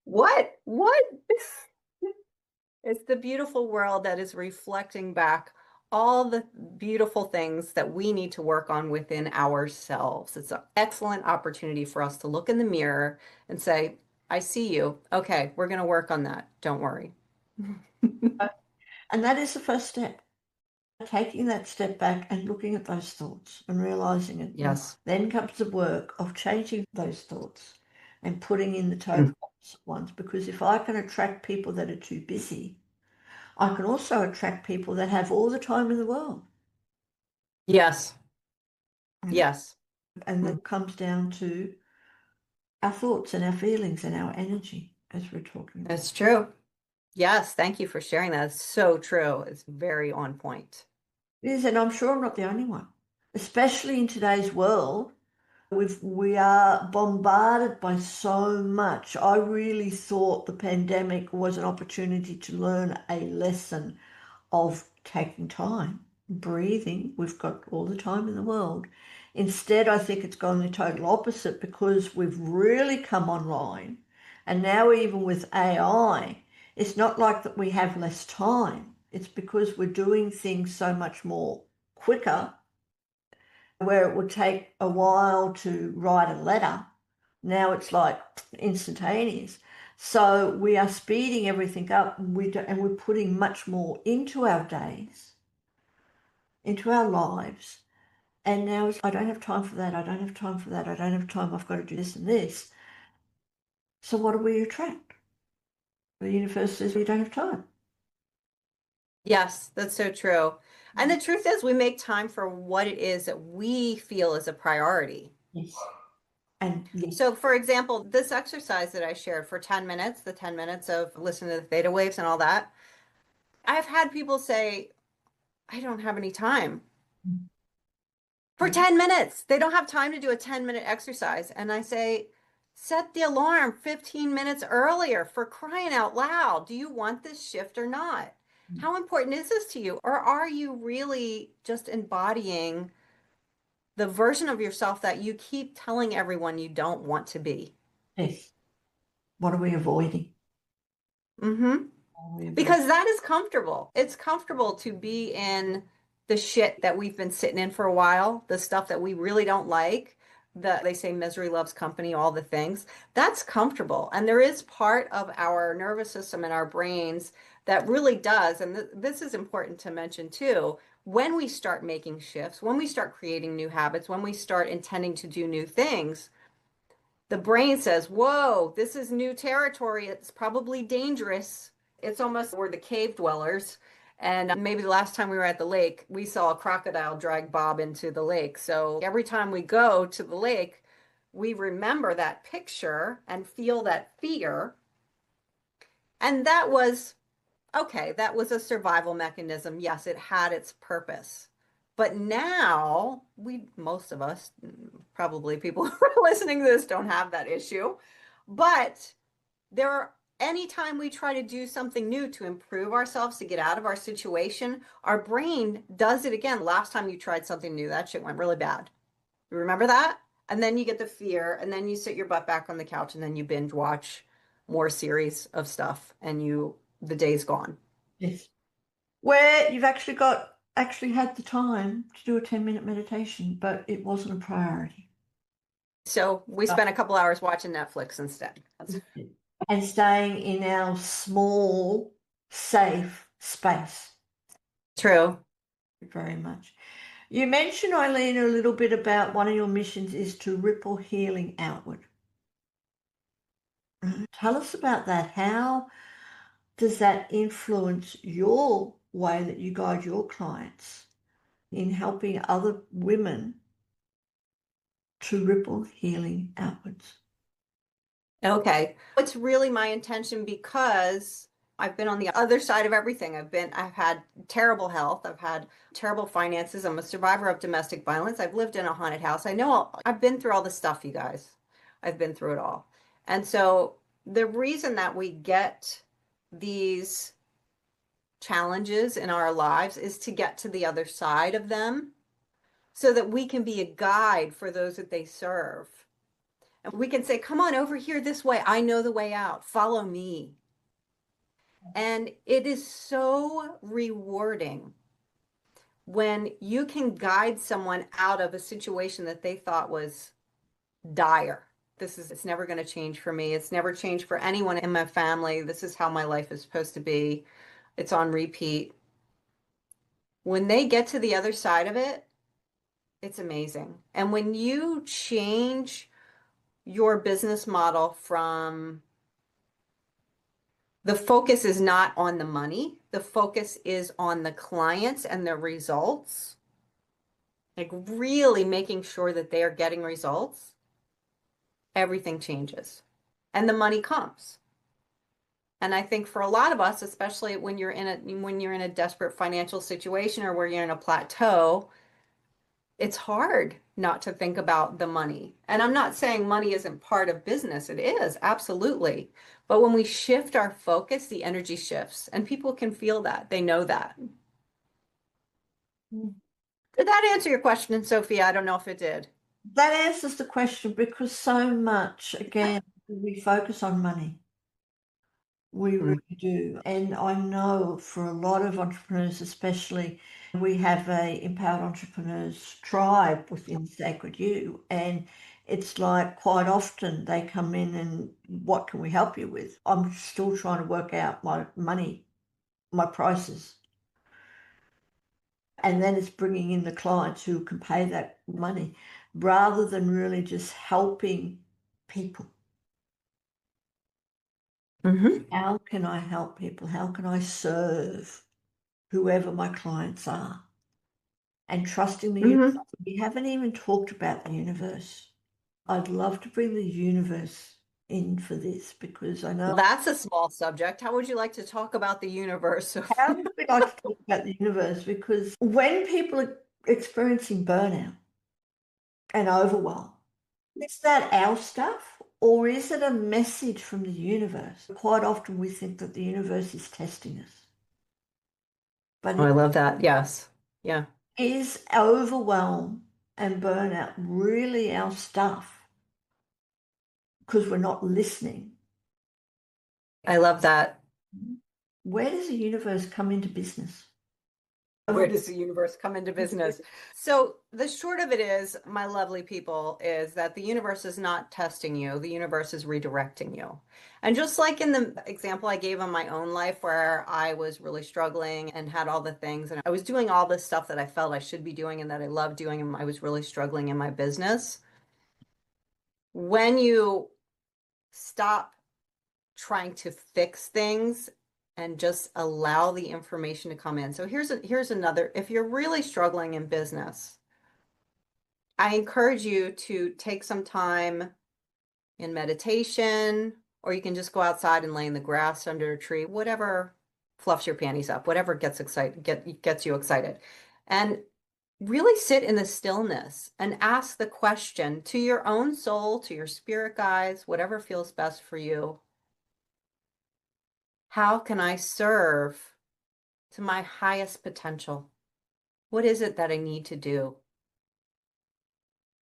What? What? It's the beautiful world that is reflecting back all the beautiful things that we need to work on within ourselves. It's an excellent opportunity for us to look in the mirror and say, I see you. Okay, we're going to work on that. Don't worry. And that is the first step. Taking that step back and looking at those thoughts and realizing it. Yes. Then comes the work of changing those thoughts and putting in the total opposite ones. Because if I can attract people that are too busy, I can also attract people that have all the time in the world. Yes. And Yes. that comes down to our thoughts and our feelings and our energy, as we're talking about. That's true. Yes. Thank you for sharing that. It's so true. It's very on point. It is, and I'm sure I'm not the only one, especially in today's world. We are bombarded by so much. I really thought the pandemic was an opportunity to learn a lesson of taking time, breathing. We've got all the time in the world. Instead, I think it's gone the total opposite because we've really come online. And now, even with AI, it's not like that we have less time. It's because we're doing things so much more quicker, where it would take a while to write a letter. Now it's like instantaneous. So we are speeding everything up, and we're putting much more into our days, into our lives. And now I don't have time for that. I don't have time for that. I don't have time. I've got to do this and this. So what do we attract? The universe says we don't have time. Yes, that's so true. And the truth is, we make time for what it is that we feel is a priority. Yes. And yes. So, for example, this exercise that I shared for 10 minutes, the 10 minutes of listening to the theta waves and all that, I've had people say, I don't have any time for 10 minutes. They don't have time to do a 10-minute exercise. And I say, set the alarm 15 minutes earlier, for crying out loud. Do you want this shift or not? How important is this to you? Or are you really just embodying the version of yourself that you keep telling everyone you don't want to be? Yes. What are we avoiding? Mm-hmm. What are we avoiding? Because that is comfortable. It's comfortable to be in the shit that we've been sitting in for a while, the stuff that we really don't like. They say misery loves company, all the things. That's comfortable. And there is part of our nervous system and our brains that really does, and this is important to mention too, when we start making shifts, when we start creating new habits, when we start intending to do new things, the brain says, whoa, this is new territory. It's probably dangerous. It's almost we're the cave dwellers. And maybe the last time we were at the lake, we saw a crocodile drag Bob into the lake. So every time we go to the lake, we remember that picture and feel that fear. And that was okay, that was a survival mechanism. Yes, it had its purpose. But now, most of us, probably people who are listening to this don't have that issue. But anytime we try to do something new to improve ourselves, to get out of our situation, our brain does it again. Last time you tried something new, that shit went really bad. You remember that? And then you get the fear, and then you sit your butt back on the couch, and then you binge watch more series of stuff, and the day's gone. Yes. Where you've actually had the time to do a 10-minute meditation, but it wasn't a priority. So we spent a couple hours watching Netflix instead. And staying in our small, safe space. True. Very much. You mentioned, Eileen, a little bit about one of your missions is to ripple healing outward. Tell us about that. How does that influence your way that you guide your clients in helping other women to ripple healing outwards? Okay. It's really my intention because I've been on the other side of everything. I've had terrible health. I've had terrible finances. I'm a survivor of domestic violence. I've lived in a haunted house. I've been through all this stuff, you guys. I've been through it all. And so the reason that we get these challenges in our lives is to get to the other side of them so that we can be a guide for those that they serve. And we can say, come on over here this way. I know the way out. Follow me. And it is so rewarding when you can guide someone out of a situation that they thought was dire. It's never going to change for me. It's never changed for anyone in my family. This is how my life is supposed to be. It's on repeat. When they get to the other side of it, it's amazing. And when you change your business model from the focus is not on the money, the focus is on the clients and the results, like really making sure that they are getting results, everything changes and the money comes. And I think for a lot of us, especially when you're in a desperate financial situation or where you're in a plateau, it's hard not to think about the money. And I'm not saying money isn't part of business. It is, absolutely. But when we shift our focus, the energy shifts and people can feel that. They know that. Did that answer your question, Sophia? I don't know if it did. That answers the question because so much, again, we focus on money. We Mm. really do. And I know for a lot of entrepreneurs, especially, we have a empowered entrepreneurs tribe within Sacred You. And it's like quite often they come in and what can we help you with? I'm still trying to work out my money, my prices. And then it's bringing in the clients who can pay that money rather than really just helping people. Hmm. How can I help people? How can I serve whoever my clients are? And trusting the universe. Hmm. We haven't even talked about the universe. I'd love to bring the universe in for this because I know Well, that's a small subject. How would you like to talk about the universe, how Sophia? would we like to talk about the universe because when people are experiencing burnout and overwhelm, is that our stuff or is it a message from the universe? Quite often we think that the universe is testing us, but Oh, I it love that. Yes. Yeah. is overwhelm and burnout really our stuff because we're not listening? I love that. Where does the universe come into business? Where does the universe come into business? So the short of it is, my lovely people, is that the universe is not testing you. The universe is redirecting you. And just like in the example I gave on my own life, where I was really struggling and had all the things, and I was doing all this stuff that I felt I should be doing and that I love doing, and I was really struggling in my business. When you stop trying to fix things and just allow the information to come in. So here's another, if you're really struggling in business, I encourage you to take some time in meditation, or you can just go outside and lay in the grass under a tree, whatever fluffs your panties up, whatever gets you excited. And really sit in the stillness and ask the question to your own soul, to your spirit guides, whatever feels best for you. How can I serve to my highest potential? What is it that I need to do?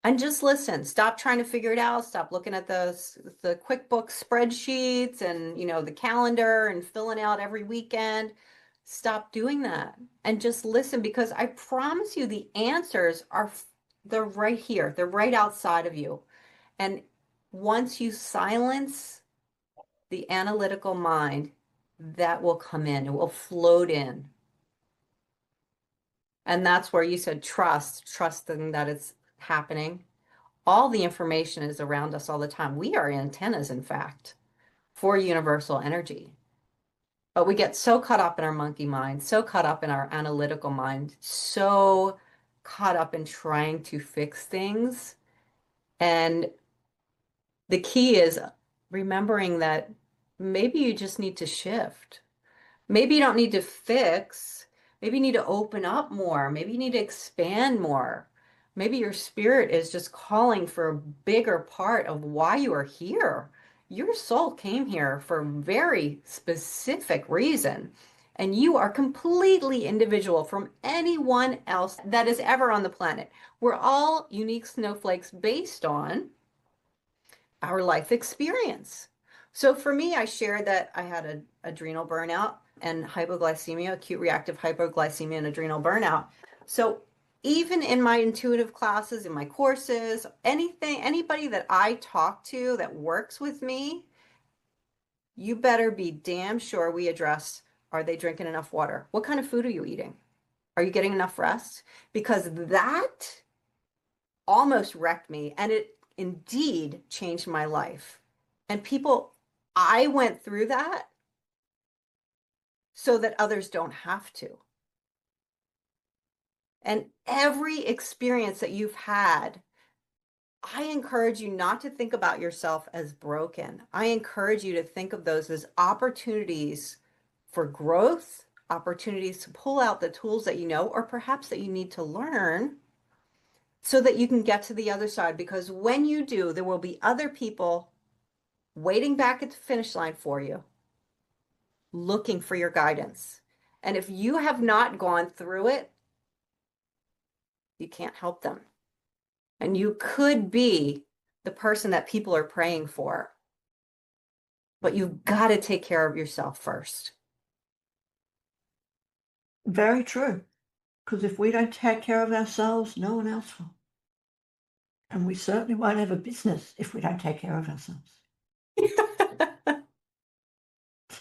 And just listen. Stop trying to figure it out. Stop looking at the QuickBooks spreadsheets and, the calendar and filling out every weekend. Stop doing that and just listen because I promise you the answers they're right here. They're right outside of you. And once you silence the analytical mind, that will come in. It will float in. And that's where you said trusting that it's happening. All the information is around us all the time. We are antennas, in fact, for universal energy. But we get so caught up in our monkey mind, so caught up in our analytical mind, so caught up in trying to fix things. And the key is remembering that maybe you just need to shift. Maybe you don't need to fix. Maybe you need to open up more. Maybe you need to expand more. Maybe your spirit is just calling for a bigger part of why you are here. Your soul came here for a very specific reason, and you are completely individual from anyone else that is ever on the planet. We're all unique snowflakes based on our life experience. So for me, I shared that I had an adrenal burnout and hypoglycemia, acute reactive hypoglycemia and adrenal burnout. So even in my intuitive classes, in my courses, anybody that I talk to that works with me, you better be damn sure we address, are they drinking enough water? What kind of food are you eating? Are you getting enough rest? Because that almost wrecked me, and it indeed changed my life. And people, I went through that so that others don't have to. And every experience that you've had, I encourage you not to think about yourself as broken. I encourage you to think of those as opportunities for growth, opportunities to pull out the tools that you know, or perhaps that you need to learn so that you can get to the other side. Because when you do, there will be other people waiting back at the finish line for you, looking for your guidance. And if you have not gone through it, you can't help them. And you could be the person that people are praying for, but you've got to take care of yourself first. Very true. Because if we don't take care of ourselves, no one else will. And we certainly won't have a business if we don't take care of ourselves.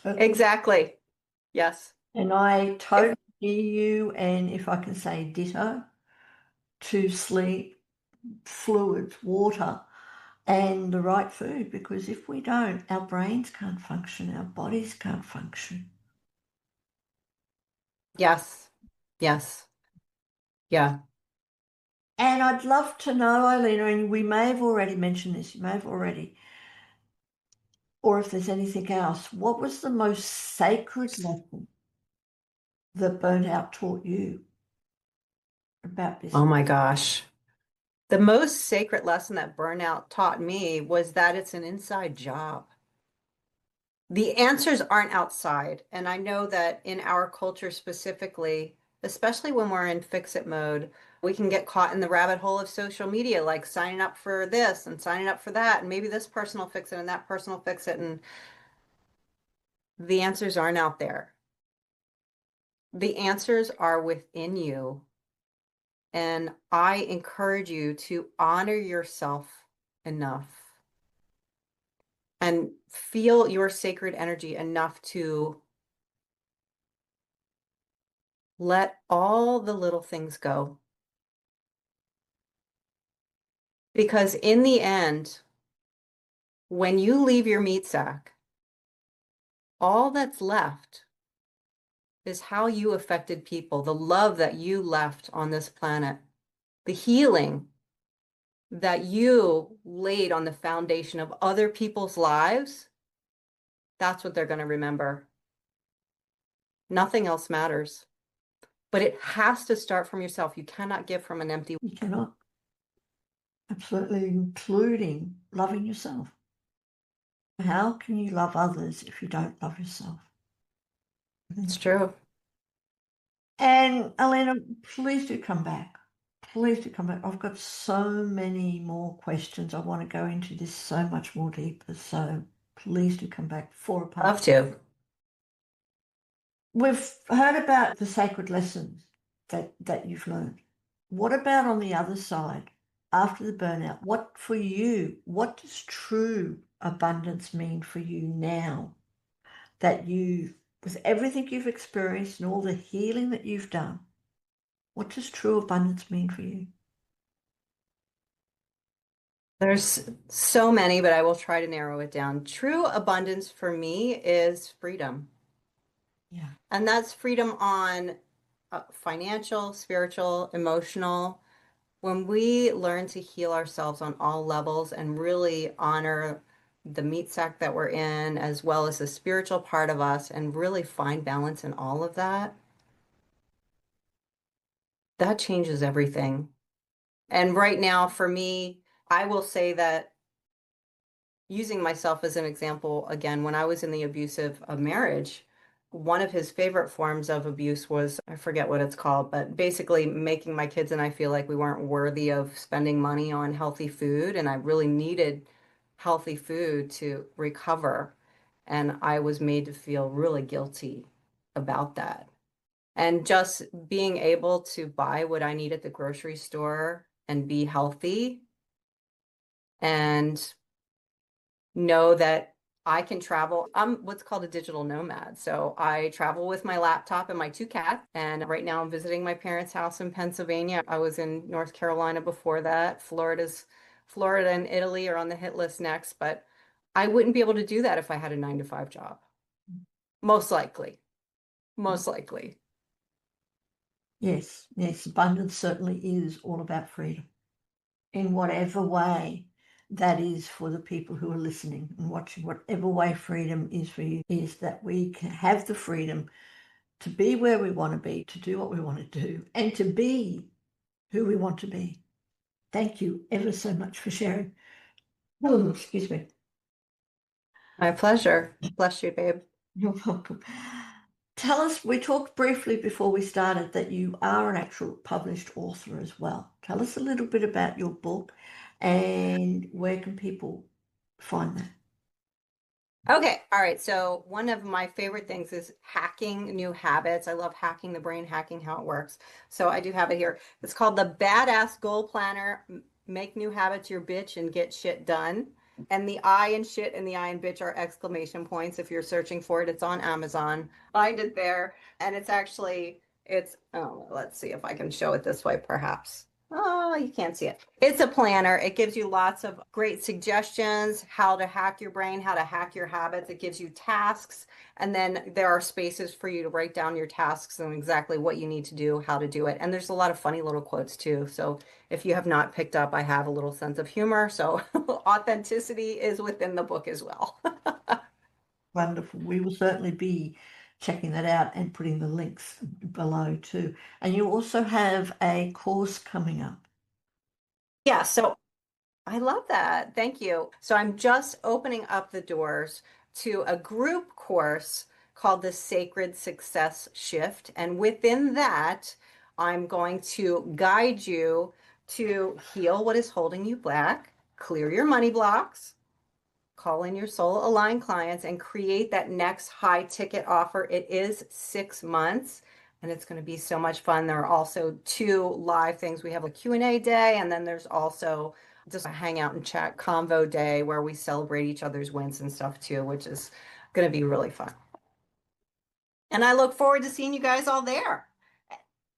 Exactly. Yes. And I If, totally hear you, and if I can say ditto, to sleep, fluids, water, and the right food, because if we don't, our brains can't function, our bodies can't function. yes. Yes. Yeah. And I'd love to know, Iena, and we may have already mentioned this, you may have already, or if there's anything else, what was the most sacred lesson that burnout taught you about Oh business? my gosh. The most sacred lesson that burnout taught me was that it's an inside job. The answers aren't outside. And I know that in our culture specifically, especially when we're in fix it mode, we can get caught in the rabbit hole of social media, like signing up for this and signing up for that. And maybe this person will fix it and that person will fix it. And the answers aren't out there. The answers are within you. And I encourage you to honor yourself enough and feel your sacred energy enough to let all the little things go. Because in the end, when you leave your meat sack, all that's left is how you affected people, the love that you left on this planet, the healing that you laid on the foundation of other people's lives. That's what they're going to remember. Nothing else matters. But it has to start from yourself. You cannot give from an empty. You cannot, absolutely, including loving yourself. How can you love others if you don't love yourself? It's true. And Iena, please do come back. Please do come back. I've got so many more questions. I want to go into this so much more deeper. So please do come back for a part. Love to. We've heard about the sacred lessons that you've learned. What about on the other side, after the burnout? What for you, what does true abundance mean for you now that with everything you've experienced and all the healing that you've done, what does true abundance mean for you? There's so many, but I will try to narrow it down. True abundance for me is freedom. Yeah. And that's freedom on financial, spiritual, emotional. When we learn to heal ourselves on all levels and really honor the meat sack that we're in, as well as the spiritual part of us, and really find balance in all of that, that changes everything. And right now, for me, I will say that using myself as an example, again, when I was in the abusive marriage, one of his favorite forms of abuse was, I forget what it's called, but basically making my kids and I feel like we weren't worthy of spending money on healthy food. And I really needed healthy food to recover. And I was made to feel really guilty about that. And just being able to buy what I need at the grocery store and be healthy and know that I can travel. I'm what's called a digital nomad. So I travel with my laptop and my two cats. And right now I'm visiting my parents' house in Pennsylvania. I was in North Carolina before that. Florida and Italy are on the hit list next, but I wouldn't be able to do that if I had a 9 to 5 job. Most likely. Most likely. Yes, yes, abundance certainly is all about freedom in whatever way that is for the people who are listening and watching. Whatever way freedom is for you, is that we can have the freedom to be where we want to be, to do what we want to do, and to be who we want to be. Thank you ever so much for sharing. Oh, excuse me. My pleasure. Bless you, babe. You're welcome. Tell us, we talked briefly before we started that you are an actual published author as well. Tell us a little bit about your book and where can people find that? Okay, all right. So one of my favorite things is hacking new habits. I love hacking the brain, hacking how it works. So I do have it here. It's called the Badass Goal Planner. Make new habits your bitch and get shit done. And the I in shit and the I in bitch are exclamation points. If you're searching for it, it's on Amazon. Find it there. And oh, let's see if I can show it this way, perhaps. Oh, you can't see it. It's a planner. It gives you lots of great suggestions, how to hack your brain, how to hack your habits. It gives you tasks, and then there are spaces for you to write down your tasks and exactly what you need to do, how to do it. And there's a lot of funny little quotes too. So if you have not picked up, I have a little sense of humor. So authenticity is within the book as well. Wonderful. We will certainly be checking that out and putting the links below too. And you also have a course coming up. Yeah, so I love that. Thank you. So I'm just opening up the doors to a group course called the Sacred Success Shift. And within that, I'm going to guide you to heal what is holding you back, clear your money blocks, call in your soul aligned clients, and create that next high ticket offer. It is 6 months and it's going to be so much fun. There are also two live things. We have a Q&A day, and then there's also just a hangout and chat convo day where we celebrate each other's wins and stuff too, which is going to be really fun. And I look forward to seeing you guys all there.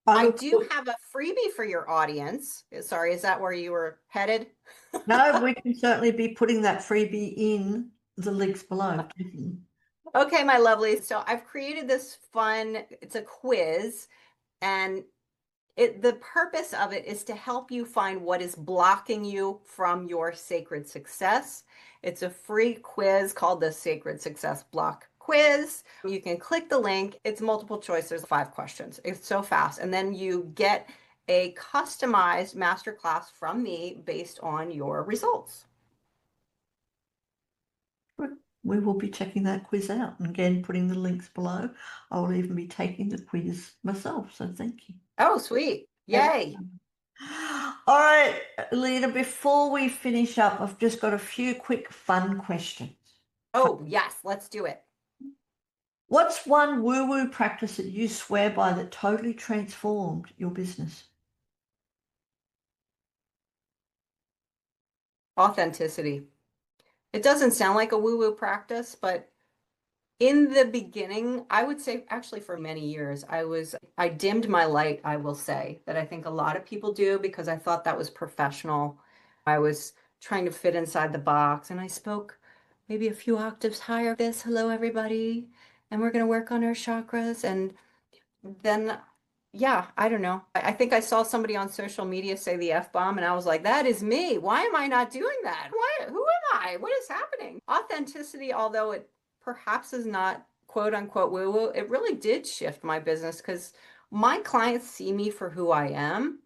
I I look do forward. have a freebie for your audience. Sorry, is that where you were headed? No, we can certainly be putting that freebie in the links below. Definitely. Okay, my lovely. So I've created this fun, it's a quiz, and the purpose of it is to help you find what is blocking you from your sacred success. It's a free quiz called the Sacred Success Block Quiz. You can click the link. It's multiple choice. There's 5 questions. It's so fast. And then you get a customized masterclass from me based on your results. Good. We will be checking that quiz out and again putting the links below. I will even be taking the quiz myself, so thank you. Oh, sweet. Have Yay. fun. All right, Lena, before we finish up, I've just got a few quick fun questions. Oh, yes, let's do it. What's one woo-woo practice that you swear by that totally transformed your business? Authenticity. It doesn't sound like a woo-woo practice, but in the beginning, I would say actually for many years, I dimmed my light, I will say, that I think a lot of people do because I thought that was professional. I was trying to fit inside the box and I spoke maybe a few octaves higher. Hello everybody, and we're going to work on our chakras. And then, yeah, I don't know. I think I saw somebody on social media say the F-bomb and I was like, that is me. Why am I not doing that? Why, who am why? What is happening? Authenticity, although it perhaps is not quote unquote woo woo, it really did shift my business because my clients see me for who I am.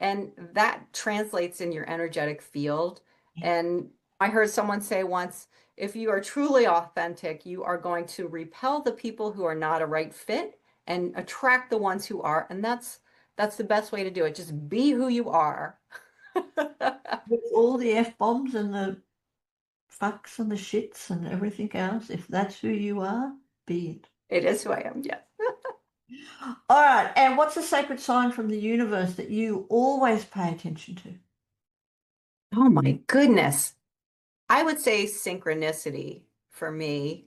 And that translates in your energetic field. And I heard someone say once, if you are truly authentic, you are going to repel the people who are not a right fit and attract the ones who are. And that's the best way to do it. Just be who you are. With all the F-bombs and the fucks and the shits and everything else, if that's who you are, be it. It is who I am, yes. All right. And what's a sacred sign from the universe that you always pay attention to? Oh my goodness. I would say synchronicity for me.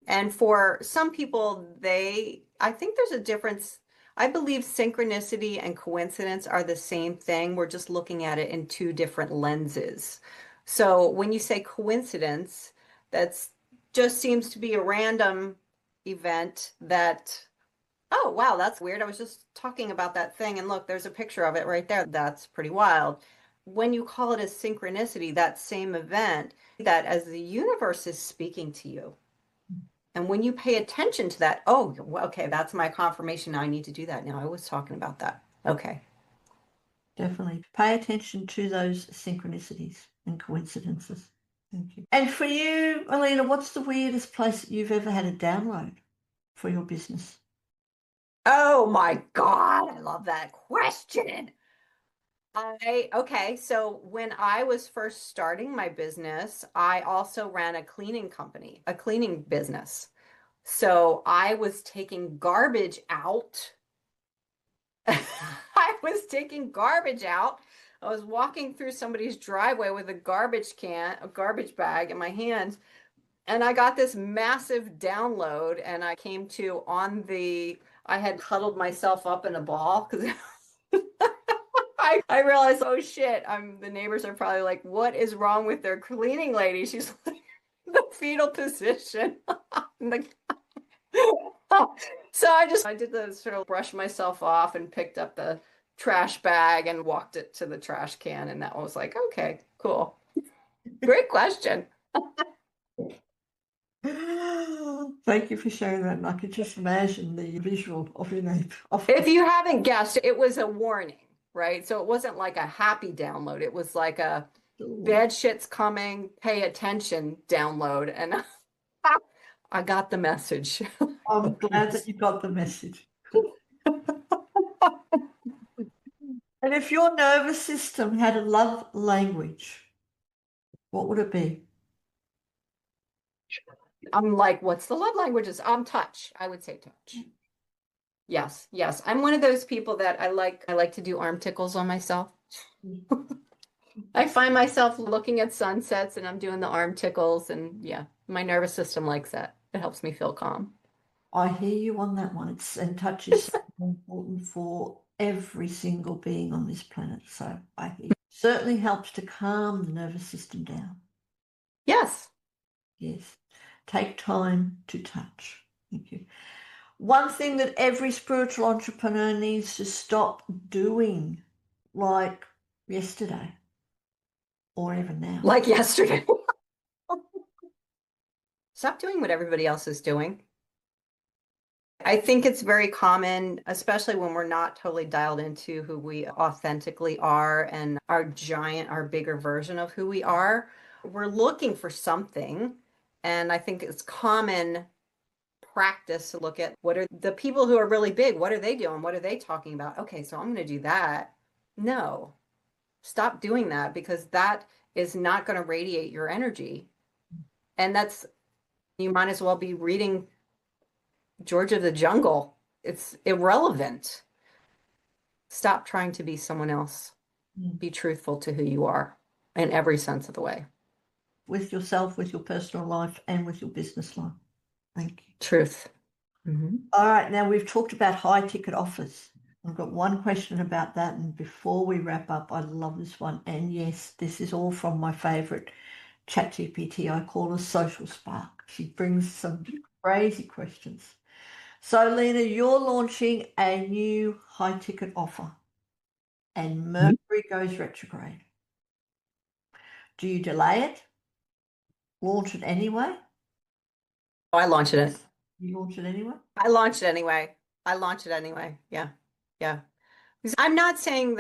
And for some people, I think there's a difference. I believe synchronicity and coincidence are the same thing. We're just looking at it in two different lenses. So when you say coincidence, that's just seems to be a random event that, oh, wow, that's weird. I was just talking about that thing, and look, there's a picture of it right there. That's pretty wild. When you call it a synchronicity, that same event, that as the universe is speaking to you, and when you pay attention to that, oh, well, okay, that's my confirmation. I need to do that now. I was talking about that. Okay. Definitely. Pay attention to those synchronicities and coincidences. Thank you. And for you, Iena, what's the weirdest place that you've ever had a download for your business? Oh my God, I love that question. Okay, so when I was first starting my business, I also ran a cleaning company, a cleaning business. So I was taking garbage out. I was taking garbage out. I was walking through somebody's driveway with a garbage can, a garbage bag in my hands, and I got this massive download. And I came to I had huddled myself up in a ball because I realized, oh shit, the neighbors are probably like, what is wrong with their cleaning lady? She's like in the fetal position. So I did the sort of brush myself off and picked up the trash bag and walked it to the trash can. And that was like, okay, cool. Great question. Thank you for sharing that. And I could just imagine the visual of your name. If you haven't guessed, it was a warning, right? So it wasn't like a happy download. It was like a bad shit's coming, pay attention download. And I got the message. I'm glad that you got the message. And if your nervous system had a love language, what would it be? I'm like, what's the love languages? Touch. I would say touch. Yes, yes. I'm one of those people that I like to do arm tickles on myself. I find myself looking at sunsets and I'm doing the arm tickles, and yeah, my nervous system likes that. It helps me feel calm. I hear you on that one. And touch is so important for every single being on this planet. So I hear you. Certainly helps to calm the nervous system down. Yes. Yes. Take time to touch. Thank you. One thing that every spiritual entrepreneur needs to stop doing, like yesterday or even now. Like yesterday. Stop doing what everybody else is doing. I think it's very common, especially when we're not totally dialed into who we authentically are and our bigger version of who we are. We're looking for something. And I think it's common practice to look at what are the people who are really big, what are they doing? What are they talking about? Okay, so I'm going to do that. No, stop doing that because that is not going to radiate your energy. And you might as well be reading George of the Jungle. It's irrelevant. Stop trying to be someone else. Mm. Be truthful to who you are in every sense of the way. With yourself, with your personal life, and with your business life. Thank you. Truth. Mm-hmm. All right, now we've talked about high ticket offers. I've got one question about that. And before we wrap up, I love this one. And yes, this is all from my favorite ChatGPT. I call her Social Spark. She brings some crazy questions. So, Lena, you're launching a new high ticket offer and Mercury goes retrograde. Do you delay it? launch it anyway? I launched it. You launch it anyway? I launched it anyway. I launched it anyway. Yeah. Yeah. Because I'm not saying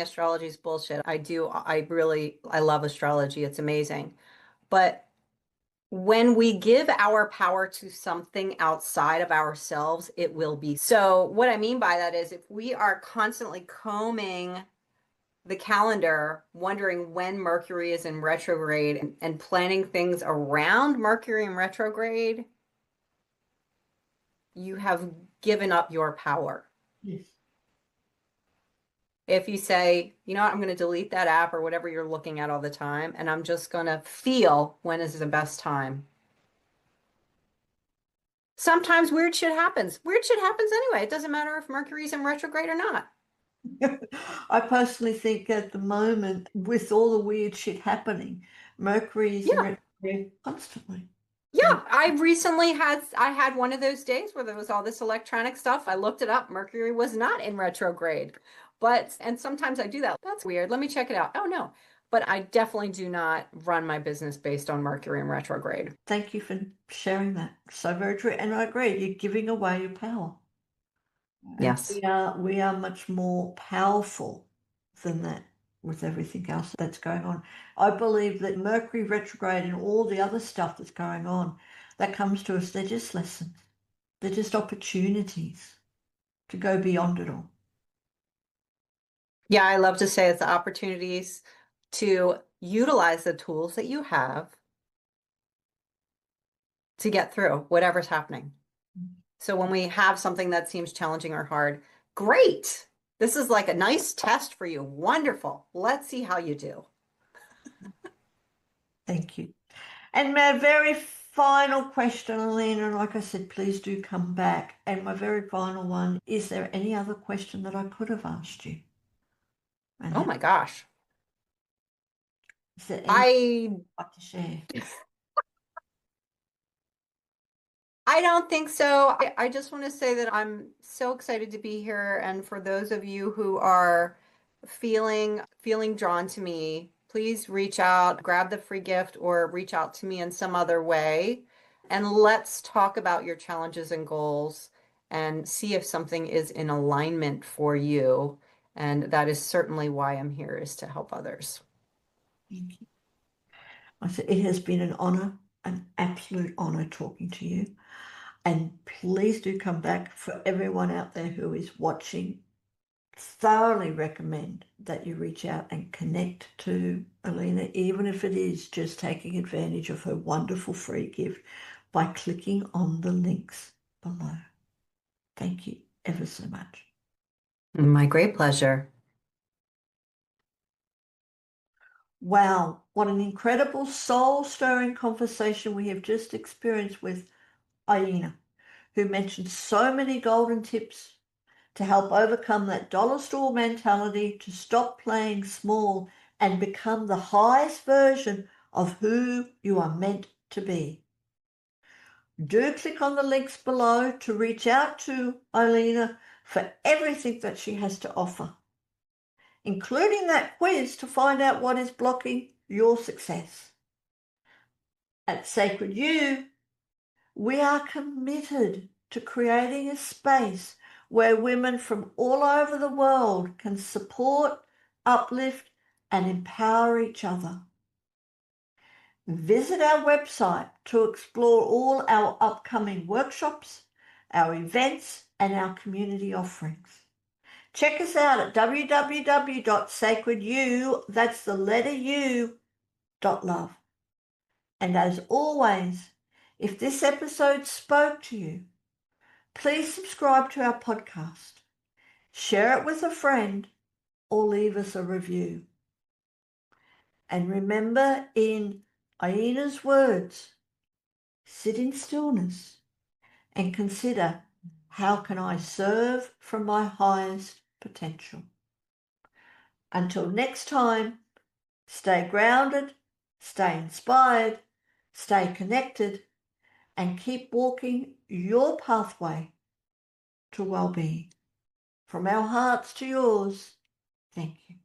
astrology is bullshit. I love astrology. It's amazing. But when we give our power to something outside of ourselves, it will be. So, what I mean by that is if we are constantly combing the calendar, wondering when Mercury is in retrograde and planning things around Mercury in retrograde, you have given up your power. Yes. If you say, you know what, I'm going to delete that app or whatever you're looking at all the time, and I'm just going to feel when is the best time. Sometimes weird shit happens. Weird shit happens anyway. It doesn't matter if Mercury's in retrograde or not. I personally think at the moment, with all the weird shit happening, Mercury is in Yeah. retrograde constantly. Yeah, And I had one of those days where there was all this electronic stuff. I looked it up. Mercury was not in retrograde. And sometimes I do that. That's weird. Let me check it out. Oh no. But I definitely do not run my business based on Mercury in retrograde. thank you for sharing that. So very true. And I agree, you're giving away your power. And Yes. we are much more powerful than that with everything else that's going on. I believe that Mercury retrograde and all the other stuff that's going on that comes to us, they're just lessons. They're just opportunities to go beyond it all. Yeah, I love to say it's the opportunities to utilize the tools that you have to get through whatever's happening. So when we have something that seems challenging or hard, great. This is like a nice test for you. Wonderful. Let's see how you do. Thank you. And my very final question, Alina, and like I said, please do come back. And my very final one, is there any other question that I could have asked you? And Oh my gosh. is there anything I you'd like to share? I don't think so. I just want to say that I'm so excited to be here. And for those of you who are feeling drawn to me, please reach out, grab the free gift, or reach out to me in some other way. And let's talk about your challenges and goals and see if something is in alignment for you. And that is certainly why I'm here, is to help others. Thank you. I said, it has been an honor, an absolute honor talking to you. And please do come back. For everyone out there who is watching, thoroughly recommend that you reach out and connect to Iena, even if it is just taking advantage of her wonderful free gift by clicking on the links below. Thank you ever so much. My great pleasure. Wow, what an incredible soul-stirring conversation we have just experienced with Iena, who mentioned so many golden tips to help overcome that dollar store mentality, to stop playing small and become the highest version of who you are meant to be. Do click on the links below to reach out to Iena for everything that she has to offer, including that quiz to find out what is blocking your success. At Sacred You, we are committed to creating a space where women from all over the world can support, uplift, and empower each other. Visit our website to explore all our upcoming workshops, our events, and our community offerings. Check us out at www.sacredu, that's the letter U, .love. And as always, if this episode spoke to you, please subscribe to our podcast, share it with a friend, or leave us a review. And remember, in Iena's words, sit in stillness and consider, how can I serve from my highest potential? Until next time, stay grounded, stay inspired, stay connected, and keep walking your pathway to well-being. From our hearts to yours, thank you.